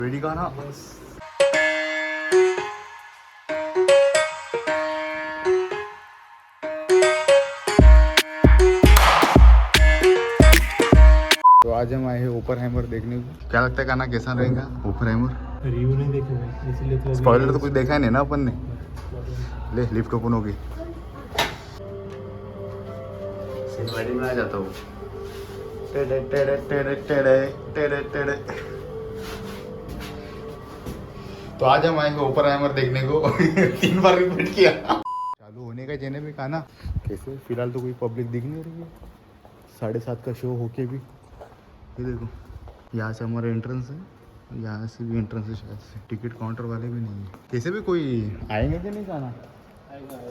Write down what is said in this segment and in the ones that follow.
Ready का ना। तो आज हम आए हैं ओपनहाइमर देखने को। क्या लगता है गाना कैसा रहेगा ओपनहाइमर? रिव्यू नहीं देखे मैं, इसलिए तो स्पॉइलर तो कुछ देखा नहीं ना अपन ने। ले लिफ्ट ओपन हो गई। सिनेमैटिक में आ जाता हूँ। टेडे टेडे टेडे टेडे टेडे टेडे। तो आज हम आएंगे ओपनहाइमर देखने को। 3 बार रिपीट किया। चालू होने का जेने में कहा ना कैसे। फिलहाल तो कोई पब्लिक दिख नहीं रही है। 7:30 का शो होके भी ये देखो, यहाँ से हमारा एंट्रेंस है, यहाँ से भी एंट्रेंस है शायद से। टिकट काउंटर वाले भी नहीं है। कैसे भी कोई आएंगे कि नहीं गाना।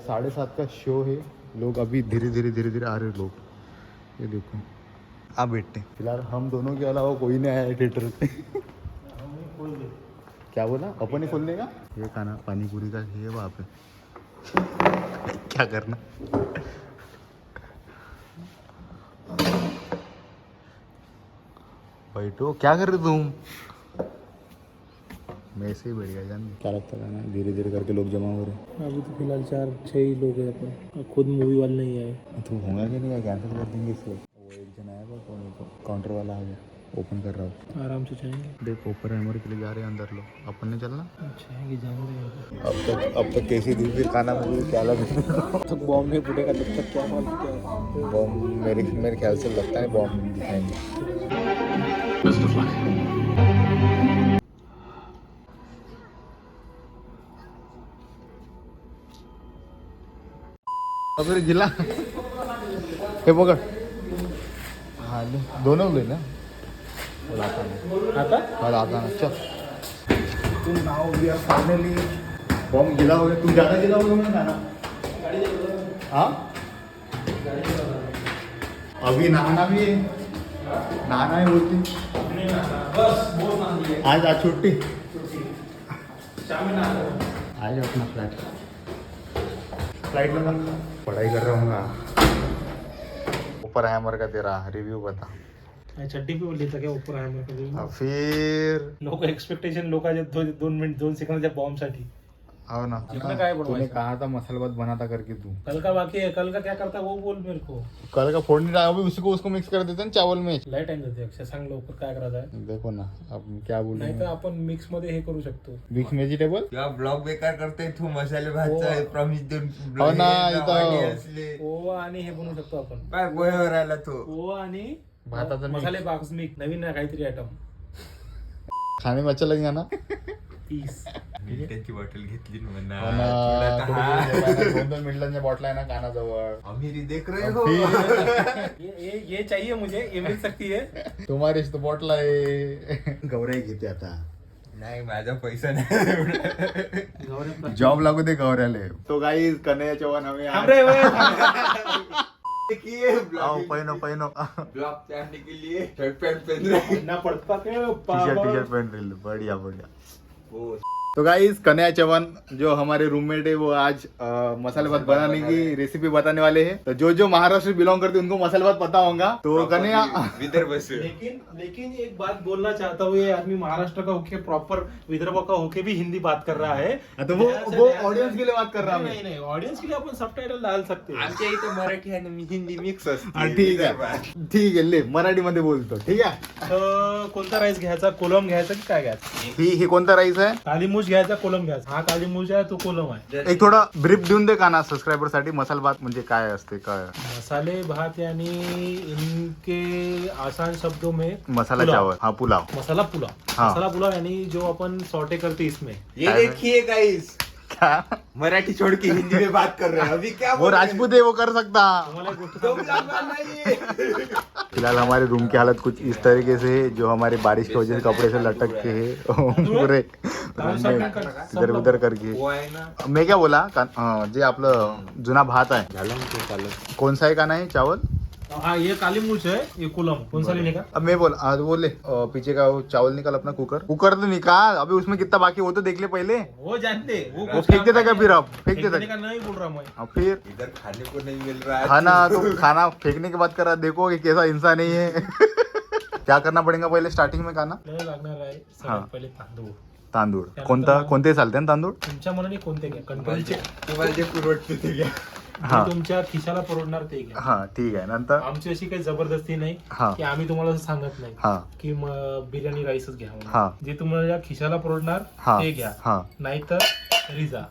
7:30 का शो है। लोग अभी धीरे धीरे आ रहे लोग। ये देखो आप बैठते। फिलहाल हम दोनों के अलावा कोई नहीं आया है थिएटर पे। क्या बोला अपन ही खोलने का। ये खाना पानी पूरी का है वहाँ पे। क्या करना। बैठो, क्या कर रहे तुम। मैं ऐसे ही बैठ गया जान। क्या लगता है ना धीरे धीरे करके लोग जमा हो रहे हैं। अभी तो फिलहाल 4-6 ही लोग हैं अपन, खुद मूवी वाले नहीं आए। तो होगा कि नहीं, कैंसिल कर देंगे इसको। वो एक जन आया था काउंटर वाला आ गया, ओपन कर रहा हूँ। आराम से जाएंगे। देख ओपनहाइमर के लिए जा रहे हैं अंदर लोग। अपन ने चलना जाएंगे जाएंगे। अब तक कैसी दी फिर खाना मुझे क्या लगा। तो बॉम्ब नहीं फूटेगा तब तक क्या मालूम क्या है। बॉम्ब मेरे ख्याल से लगता है बॉम्ब दिखाएंगे। अगर गिला हे पकड़। हाँ ले दोनों ले ना। आता ना चल। तुम now we are finally bomb गिला हो गया। तुम ज़्यादा गिला हो गया खाना। हाँ अभी नहाना भी है। नहाना है बोलती आज छुट्टी। आज अपना फ्लाइट लगा। पढ़ाई कर रहा हूँ। ओपनहाइमर का तेरा रिव्यू बता। चड्डी पे लेता क्या ऊपर आहे मग फिर लोक एक्सपेक्टेशन लोकांचे 2 सेकंदाच्या बॉम्ब साठी। हो ना। कितना काय तूने बनवायचं? कहा था मसाला भात बनाता करके तू। कल का बाकी है, कल का क्या करता वो बोल मेरे को। कल का फोड़ नहीं डाला अभी उसी को उसको मिक्स कर देते ना चावल में। लय टाइम देते अक्षय, सांग लवकर काय करायचं आहे। देखो ना अब क्या बोल नाही तर आपण मिक्स मध्ये हे करू शकतो। मिक्स व्हेजिटेबल किंवा ब्लॉग बेकार करते तू मसाले भातचा प्रॉमिस देऊन हो ना, इथं असले ओवा आणि हे बनवू शकतो आपण। काय गोह्यावर आला तो ओवा आणि भाताचं mix. मसाले बॉक्स मिक्स नवीन ना काहीतरी आयटम। खाने में अच्छा लगेगा ना। 30 मिनिटाची बॉटल घेतली ना म्हणा. हो ना, थोडं थोडी खा. थोडी 2-2 मिनिटांच्या बॉटल आहे ना कानाजवळ। अमीरी देख रहे हो. ये चाहिए मुझे, ये मिल सकती है। तुम्हारीच तो बॉटल आहे। गौराई घेते आता। नाही माझा पैसा नाही. जॉब लागू दे गौऱ्याले। तो गाइस कन्हैया चौहान हमें हमरे आओ पहिनो ब्लॉग चाहने के लिए शर्ट पैंट पहन रहे. ना पड़ता के टी-शर्ट पहन रही। बढ़िया हो. तो गाइस कन्हैया चौहान जो हमारे रूममेट है वो आज मसाले भात बनाने की रेसिपी बताने वाले हैं। तो जो महाराष्ट्र बिलोंग करते हैं उनको मसाले भात पता होगा। तो कन्हैया विदर्भ से. लेकिन एक बात बोलना चाहता हूँ, ये आदमी महाराष्ट्र का होके प्रॉपर विदर्भ का होके भी हिंदी बात कर रहा है। तो वो ऑडियंस के लिए बात कर रहा हूँ। नहीं ऑडियंस के लिए अपन सबटायटल डाल सकते हैं। आमच्या इथं मराठी आणि हिंदी मिक्स असते. ठीक आहे ले मराठी मध्ये बोलतो। ठीक आहे। तर कोणता राईस घ्यायचा, कोलम घ्यायचा की काय घ्यायचं? ही कोणता राईस आहे? काली मूछ घ्यायचा, कोलम घ्यायचा। हा काली मूछ आहे, तो कोलम आहे। एक थोडा ब्रीफ देऊन दे का ना सबस्क्रायबर साठी। मसाला भात म्हणजे काय असते काय? मसाले भात यानी इनके आसान शब्दों में मसाला पुलाव। चावल। हाँ पुलाव। मसाला पुलाव। हाँ। मसाला पुलाव यानी जो अपन सॉटे करते इसमें। ये देखिए गाइस, क्या मराठी छोड़ के हिंदी में बात कर रहे हैं. अभी क्या वो राजपूत है वो कर सकता। तुम्हाला एक गोष्ट तो सांगतो। फिलहाल हमारे रूम की हालत कुछ इस तरीके से है, जो हमारे बारिश की वजह से कपड़े से लटक के है पूरे इधर उधर करके। वो आहे ना. मैं क्या बोला जे आपलं जुना भात आहे कौन सा है का नहीं चावल। हाँ ये काली मूछ है, ये कोलम। कौन सा लेने का? अब मैं बोल आज बोले पीछे का वो चावल निकाल अपना कुकर तो निकाल। अभी उसमें कितना बाकी वो तो देख ले पहले। वो जानते वो फेंक देता क्या फिर? अब फेंक देता का नहीं बोल रहा मैं। अब फिर इधर खाने को नहीं मिल रहा है. खाना तो खाना फेंकने की बात कर रहा। देखो कि कैसा इंसान नहीं है। क्या करना पडेगा पहिले स्टार्टिंग में काना? आपल्याला लागणार आहे हा. सगळ्यात पहिले तांदूळ. तांदूळ त्यानंतर कोणता कोणते चालते ना तांदूळ? तुमच्या मनाने कोणते घ्या, कंट्रोलचे तुम्हाला जे पुरवठते ते घ्या. हा. जे तुमच्या खिशाला परवडणार ते घ्या. हा ठीक आहे. नंतर आमची अशी काही जबरदस्ती नाही हा की आम्ही तुम्हाला असं सांगत नाही हा की बिर्याणी राईसच घ्या म्हणून. हा. जे तुम्हाला खिशाला परवडणार हा ते घ्या, हा. नाहीतर रिजा.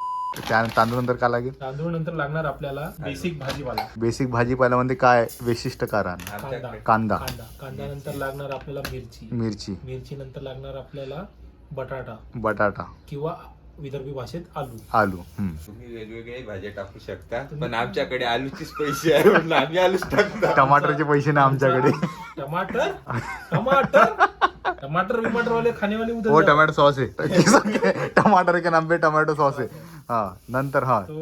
त्या तांदूळ नंतर काय लागेल? तांदूळ नंतर लागणार आपल्याला बेसिक भाजीपाला, बेसिक भाजीपाल्यामध्ये काय वैशिष्ट्य कारण? कांदा आमच्याकडे कांदा, कांदा कांदा नंतर लागणार आपल्याला मिरची, मिरची, मिरची नंतर लागणार आपल्याला बटाटा बटाटा, किंवा विदर्भी भाषेत आलू. आलू. तुम्ही वेगवेगळे भाज्या टाकू शकता, पण आमच्याकडे आलूचीच पैसे आहे म्हणून आम्ही आलूच टाकतो. टमाटरचे पैसे ना आमच्याकडे. टमाटर टमाटर टमाटर विमाटर वाले खाने वाले उधर वो जाओ. टमाटो सॉस है. टमाटर के नाम पे टमाटो सॉस है. हा नंतर हा तो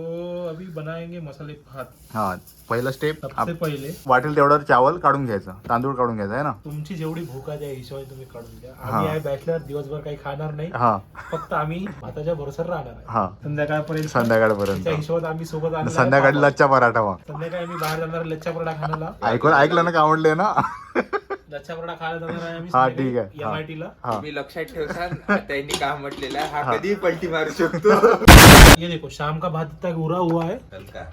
अभी बनाएंगे मसाले भात. हा पहिला स्टेप सबसे पहिले वाटेल तेवढं चावल काढून घ्यायचं, तांदूळ काढून घ्यायचं आहे ना. तुमची जेवढी भूक आहे त्या हिशोबाने तुम्ही काढून घ्या. हा. आम्ही आहे बॅचलर, दिवसभर काही खाणार नाही, हा फक्त आम्ही भाताच्या भरोसावर राहणार आहे. हा संध्याकाळपर्यंत संध्याकाळपर्यंत. त्या हिशोबात आम्ही सोबत आणणार आहे संध्याकाळी पापड. लच्चा पराठा वा. संध्याकाळी आम्ही बाहेर जाणार आहे लच्छा पराठा खाण्याला. ऐकलं ना का आवडले ना? लच्छा पराठा खायला जाणार आहे आम्ही हा, ठीक आहे. हा. MIT ला. हा तुम्ही लक्षात ठेवसान त्यांनी काय म्हटलेलं आहे, हा कधी पलटी मारू शकतो. ये देखो शाम का भात इतना उरा हुआ है. हलका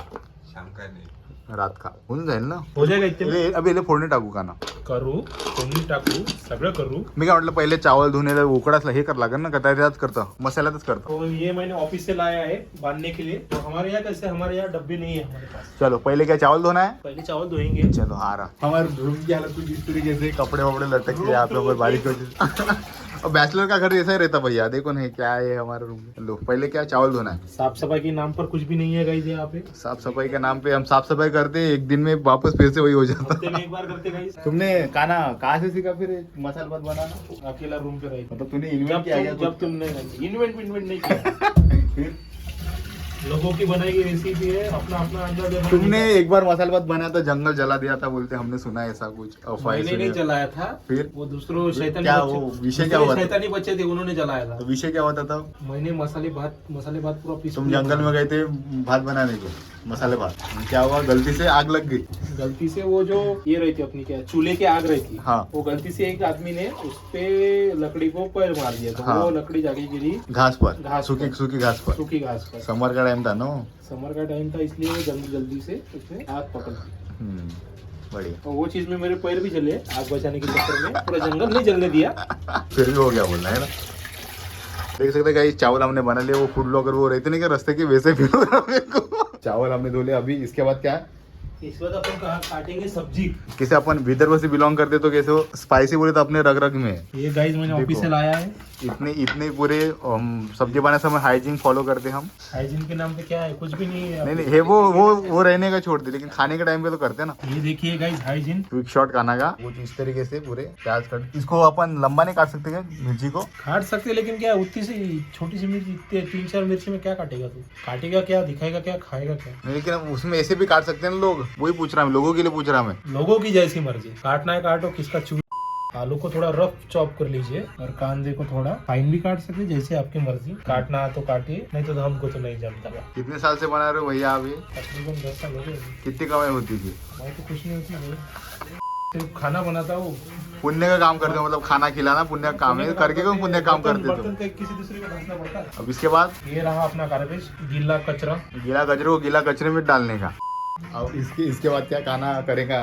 शाम का नाही. रात का होऊन जाईल ना. हो जाएगा इतने अबे इले फोडणी टाकू का ना? करू, कोणी टाकू, सगळं करू. मी काय म्हटलं पहिले चावल धुने उकडाच हे कर लागेल ना का त्यात करतं मसाल्यातच करतं. तो ये मैंने ऑफिस से लाया है बांधने के लिए. तो हमारे यहाँ कैसे, हमारे यहाँ डब्बे नहीं है हमारे पास. चलो पहले क्या चावल धोना है? पहले चावल धोएंगे. चलो आ रहा. हमारे रूम की हालत कुछ इस तरीके से कपड़े वपड़े लटक के यहाँ पे ऊपर बारिश की वजह से. और बैचलर का घर ऐसा ही रहता भैया. देखो नहीं क्या है हमारे रूम में. लो पहले क्या चावल धोना है. साफ सफाई के नाम पर कुछ भी नहीं है गाइस यहाँ पे. साफ सफाई के नाम पे हम साफ सफाई करते हैं, एक दिन में वापस फिर से वही हो जाता. हफ्ते में एक बार करते गाइस. तुमने खाना कहाँ से सीखा फिर मसाला भात बनाना? अकेला रूम पे रही. मतलब तूने इन्वेंट किया क्या? जब तुमने इन्वेंट नहीं किया. फिर लोगों की बनाई गई रेसिपी है, अपना अपना अंदाज है. तुमने एक बार मसाला भात बनाया था, जंगल जला दिया था बोलते, हमने सुना है ऐसा कुछ अफवाह मैंने नहीं जलाया था. फिर वो दूसरों शैतानी क्या बच्चे- वो विषय क्या दूसरे हुआ था? शैतानी बच्चे थे, उन्होंने जलाया था. तो विषय क्या होता था? मैंने मसाले भात पूरा पीस. तुम जंगल में गए थे भात बनाने को, मसाले भात. क्या हुआ गलती से आग लग गई. गलती से वो जो ये रही थी अपनी क्या चूल्हे की आग रही थी. हाँ. वो गलती से एक आदमी ने उस पे लकड़ी को पैर मार दिया. तो हाँ. वो लकड़ी जाके गिरी घास पर, घास सूखी पर. सूखी घास पर. सूखी घास पर. समर का टाइम था ना. समर का टाइम था, इसलिए जल्दी से उसने आग पकड़ ली. बढ़िया. और वो चीज में मेरे पैर भी जले आग बचाने के चक्कर में. पूरा जंगल नहीं जलने दिया. फिर भी हो गया बोलना है ना. देख सकते हैं गाइस, चावल हमने बना लिए. वो फूड ब्लॉगर वो रहते नहीं क्या रस्ते के वैसे फील हो रहा है मेरे को. चावल हमने धो लिए. अभी इसके बाद क्या है? इस वक्त अपन कहाँ काटेंगे सब्जी. किसे अपन विदर्भ से बिलोंग करते तो कैसे हो स्पाइसी बोले तो अपने रग रग में है. ये गाइस मैंने ऑफिस देखो. से लाया है. इतने पूरे सब्जी बनाने समय हाइजीन फॉलो करते हम. हाइजीन के नाम पे क्या है, कुछ भी नहीं है. नहीं हे वो रहने का छोड़ दे, लेकिन खाने के टाइम पे तो करते ना. ये देखिए गाइस हाइजीन. क्विक शॉट खाना का कुछ इस तरीके से पूरे प्याज कट. इसको अपन लंबा नहीं काट सकते क्या मिर्ची को? काट सकते हैं, लेकिन क्या उतनी सी छोटी सी मिर्ची, 3-4 मिर्ची में क्या काटेगा तू. काटेगा क्या, दिखाएगा क्या, खाएगा क्या. नहीं, लेकिन उसमें ऐसे भी काट सकते हैं ना लोग. वही पूछ रहा हूँ, लोगों के लिए पूछ रहा मैं. लोगों की जैसी मर्जी. काटना है काटो, किसका चू. आलू को थोड़ा रफ चॉप कर लीजिए और कांदे को थोड़ा फाइन भी काट सकते, जैसे आपकी मर्जी. काटना तो काटिए, नहीं तो हमको तो नहीं जमता. कितने साल से बना रहे हो भैया आप ये? तकरीबन 10 साल हो गए. कितनी कमाई होती थी? मैं तो कुछ नहीं होती भाई, सिर्फ खाना बनाता हूँ. पुण्य का काम करते हो, मतलब खाना खिलाना पुण्य का काम है. करके कौन पुण्य का काम करते बर्तन हो? का किसी दूसरे का घसना पड़ता है. अब इसके बाद ये रहा अपना गार्बेज, गीला कचरा. गीला कचरे को गीला कचरे में डालने का. अब इसके बाद क्या खाना करेगा?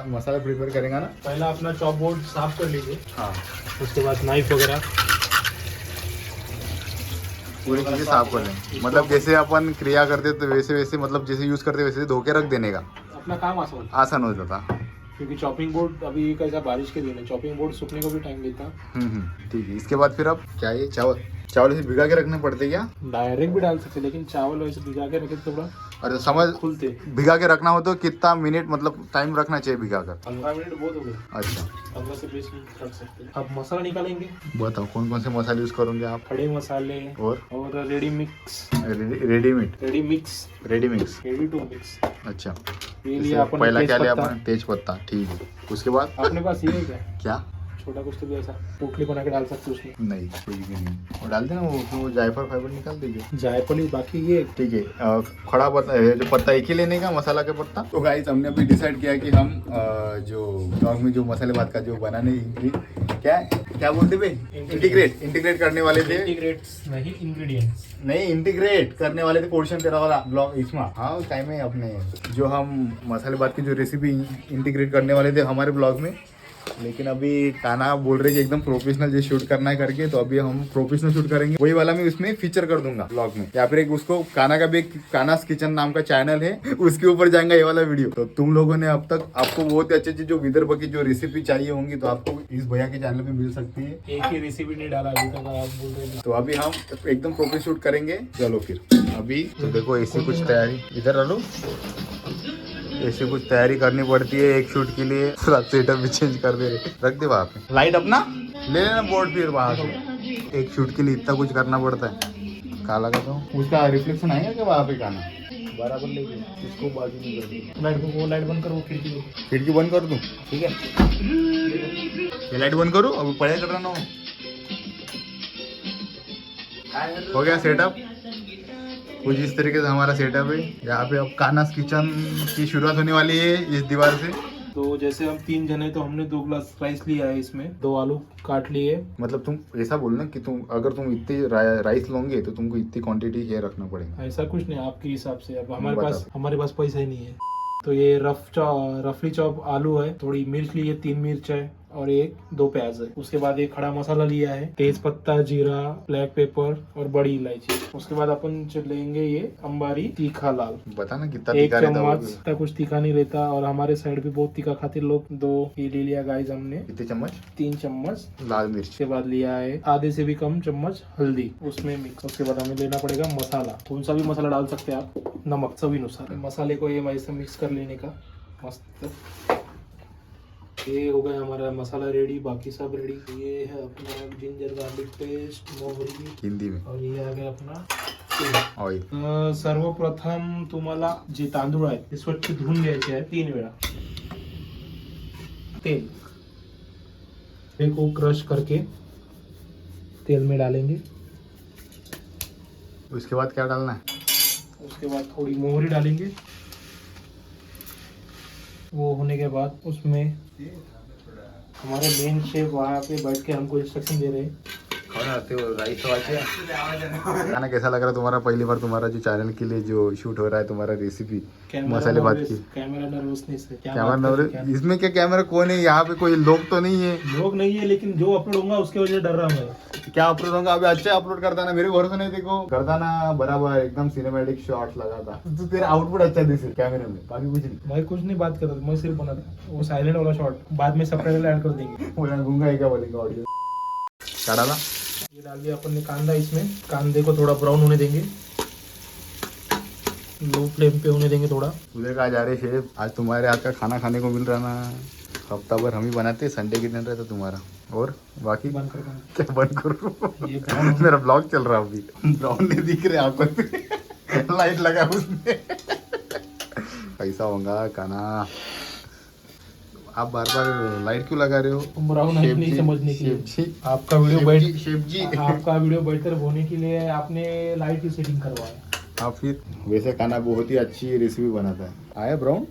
मसाला प्रिपेयर करेगा ना. पहला अपना चॉप बोर्ड साफ कर लीजिए. हाँ उसके बाद नाइफ वगैरह पूरी चीजें साफ कर लें. मतलब जैसे अपन क्रिया करते तो वैसे वैसे, मतलब जैसे यूज करते वैसे धो के रख देने का. अपना काम आसान. आसान हो जाता. क्योंकि चॉपिंग बोर्ड अभी कैसा बारिश के दिन है, चॉपिंग बोर्ड सूखने को भी टाइम लेता. ठीक है. इसके बाद फिर अब क्या ये चावल ऐसे भिगा के रखने पड़ते क्या? डायरेक्ट भी डाल सकते, लेकिन चावल वैसे भिगा के रखे तो थोड़ा अरे समझ, खुलते. भिगा के रखना हो तो कितना मिनट मतलब टाइम रखना चाहिए भिगा कर? 15 मिनट बहुत हो गए. अच्छा 15 से 20 मिनट रख सकते हैं. अब मसाला निकालेंगे. बताओ कौन कौन से मसाले यूज करोगे आप? खड़े मसाले और ready mix. Readymade ready mix, ready mix. Ready to mix. अच्छा. ये लिया अपन पहला क्या लिया तेजपत्ता. अपन? तेज पत्ता. ठीक है. उसके बाद अपने पास ये है क्या, क्या? छोटा कुछ तो भी ऐसा पोटली बना के डाल सकते हो उसमें। नहीं कुछ भी नहीं, वो डालते ना वो जायफल फाइबर निकाल दीजिए। जायफली बाकी ये ठीक है, खड़ा पत्ता है जो पत्ता एक ही लेने का, मसाला का पत्ता। तो गाइस हमने अभी डिसाइड किया कि हम जो ब्लॉग में जो मसाले भात का जो बनाने क्या बोलते भाई, इंटीग्रेट करने वाले थे। इंटीग्रेट्स नहीं, इंग्रेडिएंट्स नहीं, इंटीग्रेट करने वाले थे पोर्शन तेरा वाला ब्लॉग इसमें। हाँ टाइम है अपने जो हम मसाले भात की जो रेसिपी इंटीग्रेट करने वाले थे हमारे ब्लॉग में, लेकिन अभी काना बोल रहे कि एकदम प्रोफेशनल जो शूट करना है करके, तो अभी हम प्रोफेशनल शूट करेंगे। वही वाला मैं उसमें फीचर कर दूंगा ब्लॉग में, या फिर एक उसको काना का भी एक कानास किचन नाम का चैनल है, उसके ऊपर जाएगा ये वाला वीडियो। तो तुम लोगों ने अब तक आपको बहुत ही अच्छी अच्छी जो विदर्भ की जो रेसिपी चाहिए होंगी तो आपको इस भैया के चैनल पे मिल सकती है। एक ही रेसिपी नहीं डाला अभी तक आप बोल रहे हैं। तो अभी हम एकदम प्रोफेशनल शूट करेंगे। चलो फिर अभी तो देखो ऐसी कुछ तैयारी, इधर डालो, ऐसी कुछ तैयारी करनी पड़ती है एक शूट के लिए। सेटअप भी चेंज कर दे रहे, रख दे वहाँ पे लाइट अपना ले लेना बोर्ड, फिर वहाँ से एक शूट के लिए इतना कुछ करना पड़ता है। काला का तो उसका रिफ्लेक्शन आएगा क्या वहाँ पे काना बराबर लेके इसको बाजू में कर दो। लाइट को, वो लाइट बंद करो, वो खिड़की बंद कर दूँ, ठीक है ये लाइट बंद करूँ, अभी पढ़ाई कर रहा हूँ। हो गया सेटअप, कुछ इस तरीके से हमारा सेटअप है। यहाँ पे अब कानास किचन की शुरुआत होने वाली है इस दीवार से। तो जैसे हम 3 जने, तो हमने 2 ग्लास राइस लिया है, इसमें 2 आलू काट लिए। मतलब तुम ऐसा बोलना कि तुम अगर तुम इतने राइस लोगे तो तुमको इतनी क्वांटिटी ये रखना पड़ेगा। ऐसा कुछ नहीं, आपके हिसाब से। अब बता। हमारे पास पैसा ही नहीं है। तो ये रफली चॉप आलू है, थोड़ी मिर्च ली है, 3 मिर्च है और 2 प्याज है। उसके बाद एक खड़ा मसाला लिया है, तेज पत्ता, जीरा, ब्लैक पेपर और बड़ी इलायची। उसके बाद अपन लेंगे ये अंबारी तीखा लाल, बता ना कितना 1 तीखा रहता चम्मच। होगा। इतना कुछ तीखा नहीं रहता, और हमारे साइड पे बहुत तीखा खाते लोग। 2 ये ले लिया गाइस हमने, कितने चम्मच 3 चम्मच लाल मिर्च। उसके बाद लिया है आधे से भी कम चम्मच हल्दी उसमें मिक्स। उसके बाद हमें लेना पड़ेगा मसाला, कौन सा भी मसाला डाल सकते हैं आप, नमक सभी अनुसार। मसाले को ये ऐसे मिक्स कर लेने का मस्त। ये हो गया हमारा मसाला रेडी, बाकी सब रेडी। ये है अपना जिंजर गार्लिक पेस्ट, मोहरी हिंदी में, और ये आ गया अपना ऑयल। सर्वप्रथम तुम्हाला जे तांदूळ आहेत ते स्वच्छ धुवून घ्यायचे आहे 3 वेळा। तेल को क्रश करके तेल में डालेंगे। उसके बाद क्या डालना है? उसके बाद थोड़ी मोहरी डालेंगे। वो होने के बाद उसमें हमारे मेन शेफ वहाँ पे बैठ के हमको इंस्ट्रक्शन दे रहे हैं। राइस खाना कैसा लग रहा है तुम्हारा? पहली बार तुम्हारा जो चैनल के लिए जो शूट हो रहा है तुम्हारा रेसिपी मसाले भात की। कैमरा नर्वसनेस है, कैमरा नर्वस? इसमें क्या कैमरा कौन है? यहाँ पे कोई लोग तो नहीं है? लोग नहीं है, लेकिन जो अपलोड होगा उसके वजह से डर रहा मैं। क्या अपलोड होगा? अभी अच्छा अपलोड करता ना, मेरे भरोसा नहीं। देखो करता ना बराबर एकदम सिनेमैटिक शॉट्स लगाता तो तेरा आउटपुट अच्छा दिखे कैमरे में, बाकी कुछ नहीं। मैं कुछ नहीं बात कर रहा था, मैं सिर्फ बना था वो साइलेंट वाला शॉट, बाद में सबटाइटल ऐड कर देंगे। बोला गूंगा है क्या बोलेगा ऑडियो। क्या डाला? ये डाल दिया अपन ने कांदा। इसमें कांदे को थोड़ा ब्राउन होने देंगे, लो फ्लेम पे होने देंगे थोड़ा। तुझे कहा जा रहे शेफ, आज तुम्हारे हाथ का खाना खाने को मिल रहा ना। हफ्ता भर हम ही बनाते, संडे के दिन रहता तुम्हारा। और बाकी बंद कर क्या बंद करूँ? ये brown मेरा ब्लॉग चल रहा है अभी, ब्राउन नहीं दिख रहे आपको लाइट लगा उसमें कैसा होगा खाना? आप बार बार लाइट क्यों लगा रहे हो? ब्राउन है नहीं समझने के लिए। शेफ जी, आपका वीडियो शेफ जी आपका वीडियो बेहतर होने के लिए आपने लाइट की सेटिंग करवाया। हाँ फिर वैसे खाना बहुत ही अच्छी रेसिपी बनाता है। आया ब्राउन?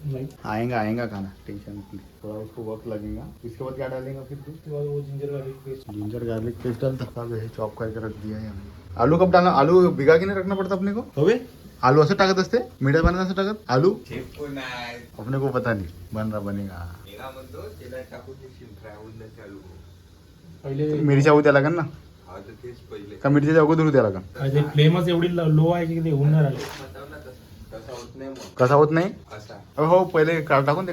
नहीं, आएगा खाना, टेंशन मत ले। थोड़ा उसको वक्त लगेगा। इसके बाद क्या डालेगा फिर? उसके बाद वो ginger garlic paste. Ginger garlic paste डालता है, चॉप करके रख दिया है हमने। आलू कब डालना? आलू भिगा के नहीं रखना पड़ता अपने को? हवे आलू असं टाकत असते मीडिया पाण्यात असं टाकत आलू? शेफ कोण आहे? अपने को पता नहीं, बन रहा बनेगा। मेला म्हणतो त्याला टाकून देशील फ्राय होऊन जाते आलू. पहिले मिरच्या उद्या लागेल ना? हा तर तेच पहिले का मिरच्या अगोदर उद्या लागेल? पहिले फ्लेमच एवढी लो आहे की ते होऊन नाही राहिले. बताव ना तसं तसा होत नाही मग कसा होत नाही? असा हो पहिले टाकून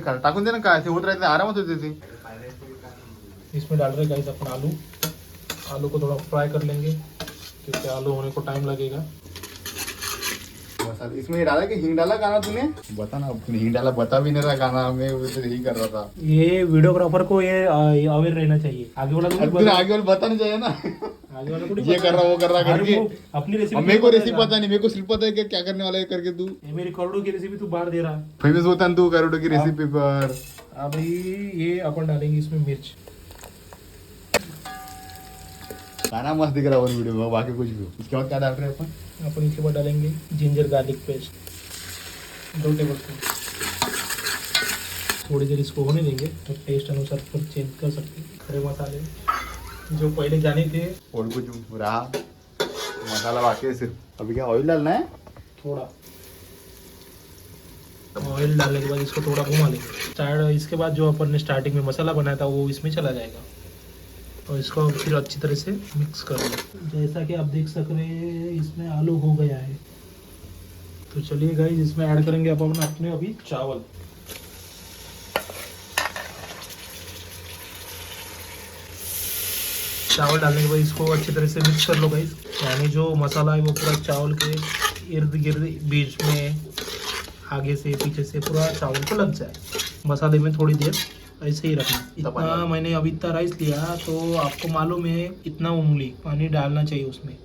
दे ना, काय ते होत राहते आरामात होते ते। पाण्याची काय इसमें डाल रहे गाइस अपन आलू। आलू को थोड़ा फ्राई कर लेंगे क्योंकि आलू होने को टाइम लगेगा। मसाला इसमें डाला कि हिंग डाला गाना तूने? बता ना, तूने हिंग डाला बता भी नहीं रहा गाना, मैं वैसे ही कर रहा था। ये वीडियोग्राफर को ये अवेयर रहना चाहिए। आगे वाला अब तूने आगे वाला बताना चाहिए ना, आगे वाला को ये कर रहा वो कर रहा करके। अपनी रेसिपी मेरे को रेसिपी पता नहीं, मेरे को सिर्फ पता है कि क्या करने वाला है करके। तू ये मेरी करोड़ों की रेसिपी तू बाहर दे रहा। फेमस होता है तू करोड़ों की रेसिपी पर। अभी ये अपन डालेंगे इसमें मिर्च। खाना मस्त दिख रहा है वीडियो में, बाकी कुछ भी हो। इसके बाद क्या डाल रहे हैं अपन? अपन इसके बाद डालेंगे जिंजर गार्लिक पेस्ट 2 टेबलस्पून। थोड़ी देर इसको होने देंगे तो टेस्ट अनुसार फिर चेंज कर सकते हैं। खड़े मसाले जो पहले जाने थे और कुछ रहा मसाला बाकी है सिर्फ। अभी क्या ऑयल डालना है? थोड़ा ऑयल डालने के बाद इसको थोड़ा घुमा लेंगे। इसके बाद जो अपन ने स्टार्टिंग में मसाला बनाया था वो इसमें चला जाएगा और इसको फिर अच्छी तरह से मिक्स कर लें। जैसा कि आप देख सक रहे हैं इसमें आलू हो गया है। तो चलिए गाइस इसमें ऐड करेंगे अपन अपने अभी चावल। चावल डालने के बाद इसको अच्छी तरह से मिक्स कर लो गाइस। यानी जो मसाला है वो पूरा चावल के इर्द गिर्द बीच में आगे से पीछे से पूरा चावल को लग जाए। मसाले में थोड़ी देर ऐसे ही रखना। इतना मैंने अभी इतना राइस लिया तो आपको मालूम है इतना उंगली पानी डालना चाहिए उसमें।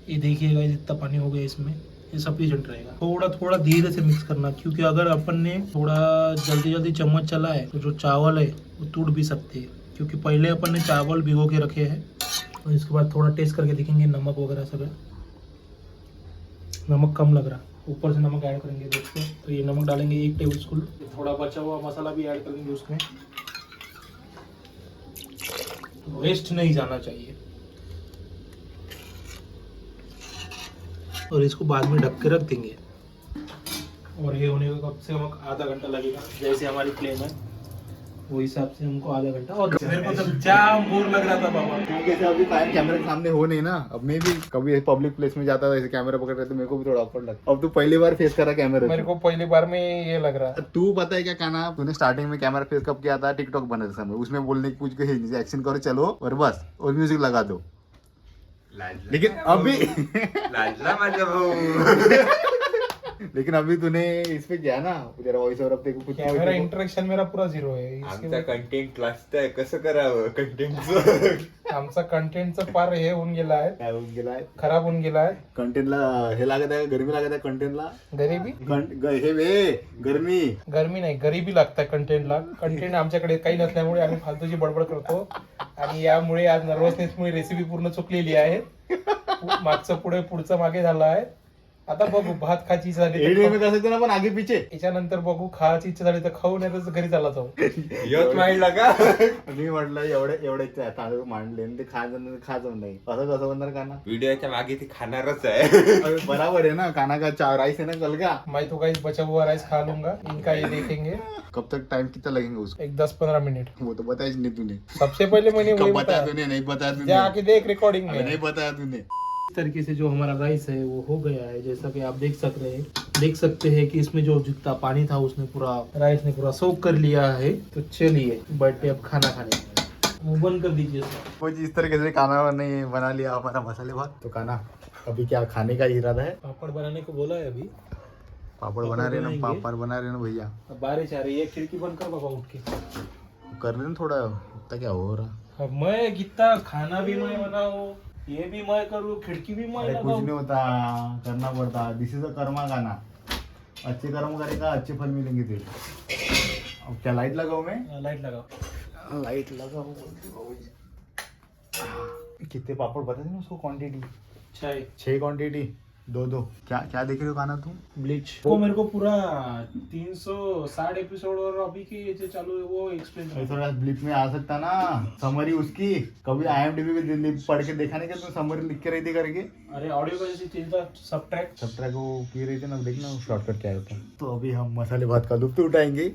ये देखिएगा इतना पानी हो गया इसमें, ये सफिशिएंट रहेगा। थोड़ा थोड़ा धीरे से मिक्स करना क्योंकि अगर अपन ने थोड़ा जल्दी जल्दी चम्मच चलाए तो जो चावल है वो टूट भी सकते हैं, क्योंकि पहले अपन ने चावल भिगो के रखे हैं। और इसके बाद थोड़ा टेस्ट करके देखेंगे नमक वगैरह सब। नमक कम लग रहा, ऊपर से नमक ऐड करेंगे दोस्तों। तो ये नमक डालेंगे 1 टेबलस्पून। थोड़ा बचा हुआ मसाला भी ऐड करेंगे उसमें। वेस्ट नहीं जाना चाहिए। और इसको बाद में ढक के रख देंगे और ये होने को कम से कम आधा घंटा लगेगा। जैसे हमारी फ्लेम है वो हिसाब से हमको आधा घंटा। और मेरे को तो जाम बोर लग रहा था बाबा, क्योंकि अभी टाइम कैमरे के सामने हो नहीं ना। अब मैं भी कभी पब्लिक प्लेस में जाता था ऐसे कैमरा पकड़ रहे तो मेरे को भी थोड़ा ऑकवर्ड लगता। अब तू पहली बार फेस करा कैमरा? मेरे को पहली बार में ये लग रहा है। तू पता है क्या कहना, तूने स्टार्टिंग में कैमरा फेस कब किया था? टिकटॉक बने थे समय, उसमें बोलने की कुछ कही नहीं, एक्शन करो चलो और बस और म्यूजिक लगा दो। लेकिन अभी लाजला माझा भाऊ। लेकिन अभी तूने इस पे किया ना तेरा वॉइस ओवर, अब देखो कुछ कॅमेरा इंटरेक्शन मेरा पूरा 0 आहे। आमचा कंटेंट लागतंय, कसं करावं कंटेंटचं? आमचा कंटेंटचा पार हे होऊन गेला आहे, काय होऊन गेलाय, खराब होऊन गेला आहे। कंटेंटला हे लागत आहे, गरमी लागत आहे कंटेंटला। गरीबी हे वे गरमी नाही, गरीबी लागताय कंटेंटला। कंटेंट आमच्याकडे काही नसल्यामुळे आम्ही फालतूची बडबड करतो आणि यामुळे आज नर्वसनेसमुळे रेसिपी पूर्ण चुकलेली आहे। मागचं पुढे पुढचं मागे झालं आहे। आता बघू भात खायची इच्छा झाली ना पण आगे पीछे, याच्यानंतर बघू खायची इच्छा झाली तर खाऊ, नाही तर घरी चालला जाऊ। यत मांडला का? मी म्हटलं एवढे तांदूळ मांडले ते खायचं नाही, असं कसं बनणार काना? व्हिडिओच्या मागे ती खाणारच आहे। बराबर है ना, खाना का राइस है ना कल का। मैं तो गाइस बचा हुआ राइस खा लूंगा, इनका ये देखेंगे। कब तक टाइम कितना लगेगा उसको? एक 10-15 मिनट। वो तो बताया नहीं तूने। सबसे पहले मैंने वही बताया तूने? नहीं बताया तूने, जाके देख रिकॉर्डिंग में। नहीं बताया तूने। इस तरीके से जो हमारा राइस है वो हो गया है, जैसा कि आप देख सकते हैं कि इसमें जो जितना पानी था उसने पूरा राइस ने पूरा सोक कर लिया है। तो चलिए बैठे अब खाना खाने, वो बंद कर दीजिए। कुछ इस तरीके से खाना नहीं बना लिया हमारा मसाले भात। तो खाना अभी क्या खाने का इरादा है? पापड़ बनाने को बोला है अभी। पापड़ बना रहे ना, पापड़ बना रहे ना भैया। अब बारिश आ रही है, खिड़की बंद कर बाबा उठ के। कर रहे ना थोड़ा, इतना क्या हो रहा। अब मैं कितना खाना भी मैं बनाऊं, ये भी मैं करूँ, खिड़की भी मैं अरे कुछ लगाऊं। नहीं होता, करना पड़ता। दिस इज अ कर्मा गाना। अच्छे कर्म करेगा अच्छे फल मिलेंगे तेरे। अब क्या लाइट लगाओ मैं? लाइट लगाओ, लाइट लगाओ। कितने पापड़ बता देना उसको क्वांटिटी? 6 क्वांटिटी, 2-2। क्या देख रहे हो खाना तुम? ब्लीच वो मेरे को पूरा 360 एपिसोड और अभी की ये जो चालू है वो एक्सप्लेन। थोड़ा ब्लिप में आ सकता ना, समरी उसकी। कभी IMDb पे पढ़ के देखा नहीं कि तुम समरी लिख के रही थी करके? अरे ऑडियो का जैसे चेंज था, सब ट्रैक वो पी रही थी ना, देखना शॉर्टकट क्या होता है। तो अभी हम मसाले भात का लुत्फ उठाएंगे।